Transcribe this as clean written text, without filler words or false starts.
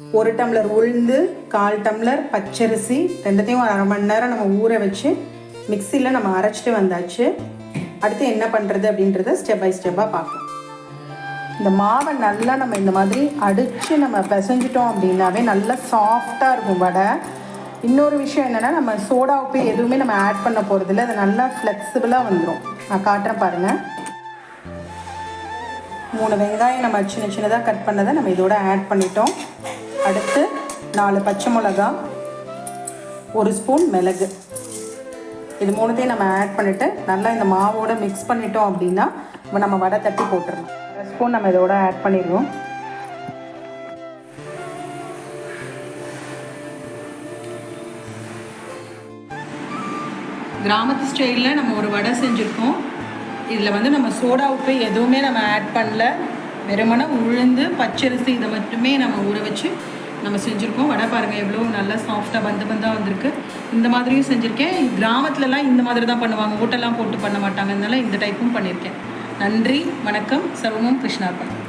1 tumbler உளுந்து, 1/4 tumbler பச்சரிசி, ரெண்டுத்தையும் ஒரு 1/2 மணி நேரம் நம்ம ஊற வச்சு மிக்சியில் நம்ம அரைச்சிட்டு வந்தாச்சு. அடுத்து என்ன பண்ணுறது அப்படின்றத ஸ்டெப் பை ஸ்டெப்பாக பார்க்கலாம். இந்த மாவை நல்லா நம்ம இந்த மாதிரி அடித்து நம்ம பிசைஞ்சிட்டோம் அப்படின்னாவே நல்லா சாஃப்டாக இருக்கும் வடை. இன்னொரு விஷயம் என்னென்னா, நம்ம சோடா உப்பு எதுவுமே நம்ம ஆட் பண்ண போகிறதில்ல. அது நல்லா ஃப்ளெக்சிபிளாக வந்துடும். நான் காட்டுறேன் பாருங்கள். 3 வெங்காயம் நம்ம சின்ன சின்னதாக கட் பண்ணதை நம்ம இதோட ஆட் பண்ணிட்டோம். அடுத்து 4 பச்சை மிளகா, 1 ஸ்பூன் மிளகு, இது 3த்தையும் நம்ம ஆட் பண்ணிவிட்டு நல்லா இந்த மாவோட மிக்ஸ் பண்ணிட்டோம் அப்படின்னா நம்ம வடை தட்டி போட்டுடலாம். 1 ஸ்பூன் நம்ம இதோட ஆட் பண்ணிடுவோம். கிராமத்து ஸ்டைலில் நம்ம ஒரு வடை செஞ்சுருக்கோம். இதில் நம்ம சோடா உப்பு எதுவுமே நம்ம ஆட் பண்ணல. வெறுமனே உளுந்து, பச்சரிசி இதை மட்டுமே நம்ம ஊற வச்சு நம்ம செஞ்சுருக்கோம். வடை பாருங்கள் எவ்வளோ நல்லா சாஃப்டாக பந்தாக வந்திருக்கு. இந்த மாதிரியும் செஞ்சுருக்கேன். கிராமத்துலலாம் இந்த மாதிரி தான் பண்ணுவாங்க, ஓட்டெல்லாம் போட்டு பண்ண மாட்டாங்க. அதனால இந்த டைப்பும் பண்ணியிருக்கேன். நன்றி, வணக்கம். சர்வமும் கிருஷ்ணார்ப்பணம்.